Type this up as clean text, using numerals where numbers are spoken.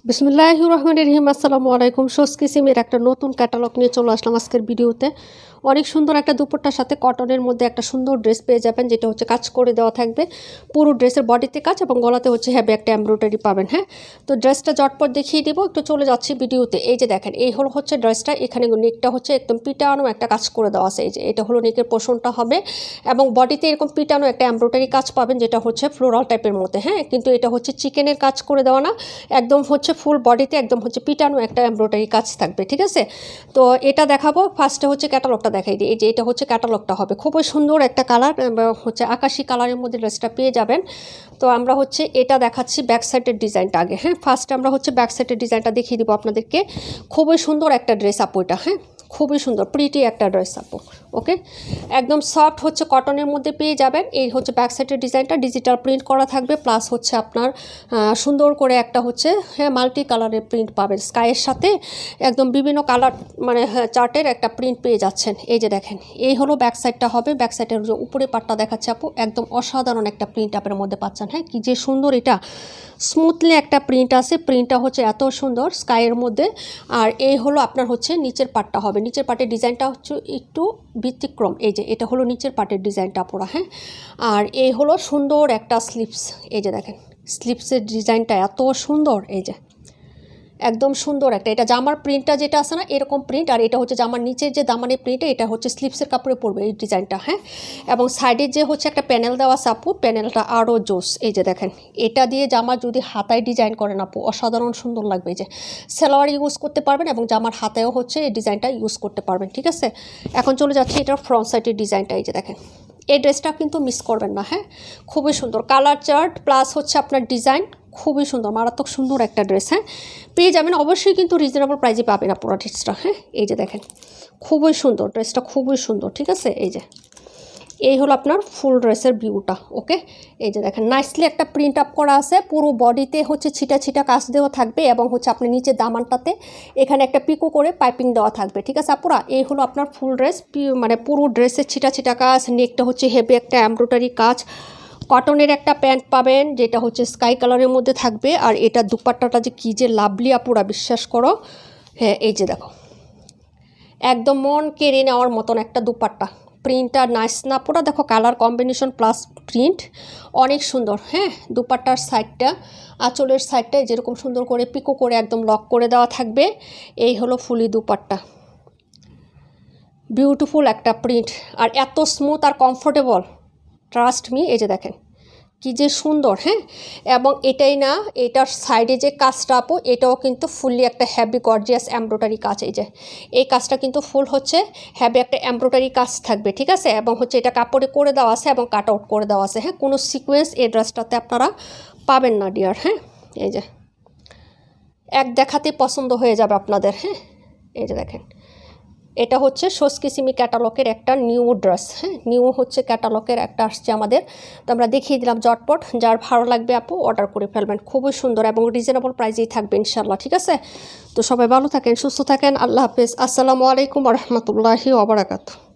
বিসমিল্লাহির রহমানির রহিম। আসসালামু আলাইকুম। শোসকিসিমের একটা নতুন ক্যাটালগ নিয়ে চলে আসলাম আজকের ভিডিওতে। অনেক সুন্দর একটা দুপাট্টার সাথে কটনের মধ্যে একটা সুন্দর ড্রেস পেয়ে যাবেন, যেটা হচ্ছে কাজ করে দেওয়া থাকবে। পুরো ড্রেসের বডিতে কাজ এবং গলাতে হচ্ছে হ্যাভি একটা এমব্রয়ডারি পাবেন। হ্যাঁ, তো ড্রেসটা জটপট দেখিয়ে দিব, একটু চলে যাচ্ছি ভিডিওতে। এই যে দেখেন, এই হলো হচ্ছে ড্রেসটা। এখানে নেকটা হচ্ছে একদম পিটানো একটা কাজ করে দেওয়া আছে। এই যে এটা হলো নেকের পোর্শনটা হবে এবং বডিতে এরকম পিটানো একটা এমব্রয়ডারি কাজ পাবেন, যেটা হচ্ছে ফ্লোরাল টাইপের মধ্যে। হ্যাঁ, কিন্তু এটা হচ্ছে চিকেনের কাজ করে দেওয়া না, একদম হচ্ছে ফুল বডিতে একদম হচ্ছে পিটানো একটা এমব্রয়ডারি কাজ থাকবে। ঠিক আছে, তো এটা দেখাবো। ফার্স্টে হচ্ছে ক্যাটালগটা দেখাই দিই। এই যে এটা হচ্ছে ক্যাটালগটা হবে, খুবই সুন্দর একটা কালার, হচ্ছে আকাশি কালারের মধ্যে ড্রেসটা পেয়ে যাবেন। তো আমরা হচ্ছে এটা দেখাচ্ছি ব্যাক সাইডের ডিজাইনটা আগে। হ্যাঁ, ফার্স্টে আমরা হচ্ছে ব্যাক সাইডের ডিজাইনটা দেখিয়ে দিব আপনাদেরকে। খুবই সুন্দর একটা ড্রেস আপু এটা। হ্যাঁ, খুবই সুন্দর প্রিটি একটা ড্রেস আপু। ওকে, একদম সফট হচ্ছে কটনের মধ্যে পেয়ে যাবেন। এই হচ্ছে ব্যাক সাইডের ডিজাইনটা, ডিজিটাল প্রিন্ট করা থাকবে, প্লাস হচ্ছে আপনার সুন্দর করে একটা হচ্ছে হ্যাঁ মাল্টি কালারের প্রিন্ট পাবেন। স্কাইয়ের সাথে একদম বিভিন্ন কালার মানে চার্টের একটা প্রিন্ট পেয়ে যাচ্ছেন। এই যে দেখেন, এই হলো ব্যাক সাইডটা হবে। ব্যাক সাইডের যে উপরে পাটটা দেখাচ্ছে আপু, একদম অসাধারণ একটা প্রিন্ট আপনার মধ্যে পাচ্ছেন। হ্যাঁ, কি যে সুন্দর, এটা স্মুথলি একটা প্রিন্ট আছে। প্রিন্টটা হচ্ছে এত সুন্দর স্কাইয়ের মধ্যে। আর এই হলো আপনার হচ্ছে নিচের পাটটা হবে। নিচের পাটের ডিজাইনটা হচ্ছে একটু ব্যতিক্রম। এই যে এটা হলো নিচের পাটের ডিজাইনটা পুরো। হ্যাঁ, আর এই হলো সুন্দর একটা স্লিপস। এই যে দেখেন, স্লিপসের ডিজাইনটা এত সুন্দর। এই যে একদম সুন্দর একটা, এটা জামার প্রিন্টটা যেটা আছে না এরকম প্রিন্ট, আর এটা হচ্ছে জামার নিচের যে দামানের প্রিন্টটা, এটা হচ্ছে স্লিপসের কাপড়ে পড়বে এই ডিজাইনটা। হ্যাঁ, এবং সাইডে যে হচ্ছে একটা প্যানেল দেওয়া আছে আপু, প্যানেলটা আরও জোস। এই যে দেখেন, এটা দিয়ে জামা যদি হাতায় ডিজাইন করেন আপু, অসাধারণ সুন্দর লাগবে। এই যে সালোয়ার ইউজ করতে পারবেন এবং জামার হাতেও হচ্ছে এই ডিজাইনটা ইউজ করতে পারবেন। ঠিক আছে, এখন চলে যাচ্ছি এটার ফ্রন্ট সাইডের ডিজাইনটা। এই যে দেখেন, এই ড্রেসটা কিন্তু মিস করবেন না। হ্যাঁ, খুবই সুন্দর কালার চার্ট প্লাস হচ্ছে আপনার ডিজাইন, খুবই সুন্দর, মারাত্মক সুন্দর একটা ড্রেস। হ্যাঁ, পেয়ে যাবেন অবশ্যই, কিন্তু রিজনেবল প্রাইসে পাবেন পুরো ড্রেসটা। হ্যাঁ, এই যে দেখেন, খুবই সুন্দর ড্রেসটা, খুবই সুন্দর। ঠিক আছে, এই যে এই হলো আপনার ফুল ড্রেসের ভিউটা। ওকে, এই যে দেখেন, নাইসলি একটা প্রিন্ট আপ করা আছে। পুরো বডিতে হচ্ছে ছিটা ছিটা কাজ দেওয়া থাকবে এবং হচ্ছে আপনি নিচে দামানটাতে এখানে একটা পিকো করে পাইপিং দেওয়া থাকবে। ঠিক আছে আপুরা, এই হলো আপনার ফুল ড্রেস, মানে পুরো ড্রেসের ছিটা ছিটা কাজ। নেকটা হচ্ছে হেভি একটা এমব্রয়ডারি কাজ। কটনের একটা প্যান্ট পাবেন, যেটা হচ্ছে স্কাই কালারের মধ্যে থাকবে। আর এটা দুপাট্টাটা যে কী যে লাভলি আপুরা, বিশ্বাস করো। হ্যাঁ, এই যে দেখো, একদম মন কেড়ে নেওয়ার মতন একটা দুপাট্টা। প্রিন্টটা নাইস না পুরো, দেখো কালার কম্বিনেশন প্লাস প্রিন্ট অনেক সুন্দর। হ্যাঁ, দুপাট্টার সাইডটা, আঁচলের সাইডটায় যেরকম সুন্দর করে পিকো করে একদম লক করে দেওয়া থাকবে। এই হলো ফুলি দুপাট্টা, বিউটিফুল একটা প্রিন্ট, আর এত স্মুথ আর কমফোর্টেবল, ট্রাস্ট মি। এই যে দেখেন কি যে সুন্দর। হ্যাঁ, এবং এটাই না, এটার সাইডে যে কাজটা আপু, এটাও কিন্তু ফুললি একটা হ্যাভি গর্জিয়াস এমব্রয়ডারি কাজ। এই যে এই কাজটা কিন্তু ফুল হচ্ছে হ্যাভি একটা এমব্রয়ডারি কাজ থাকবে। ঠিক আছে, এবং হচ্ছে এটা কাপড়ে করে দেওয়া আছে এবং কাট আউট করে দেওয়া আছে। হ্যাঁ, কোনো সিকোয়েন্স এই ড্রেসটাতে আপনারা পাবেন না ডিয়ার। হ্যাঁ, এই যে এক দেখাতে পছন্দ হয়ে যাবে আপনাদের। হ্যাঁ, এই যে দেখেন, এটা হচ্ছে শোসকিসিমি ক্যাটালগের একটা নিউ ড্রেস। হ্যাঁ, নিউ হচ্ছে ক্যাটালগের একটা আসছে আমাদের, তো আমরা দেখিয়ে দিলাম জটপট। যার ভালো লাগবে আপু অর্ডার করে ফেলবেন, খুবই সুন্দর এবং রিজনেবল প্রাইসেই থাকবে ইনশাল্লাহ। ঠিক আছে, তো সবাই ভালো থাকেন, সুস্থ থাকেন, আল্লাহ হাফেজ, আসসালামু আলাইকুম ওয়া রাহমাতুল্লাহি ওয়া বারাকাতুহু।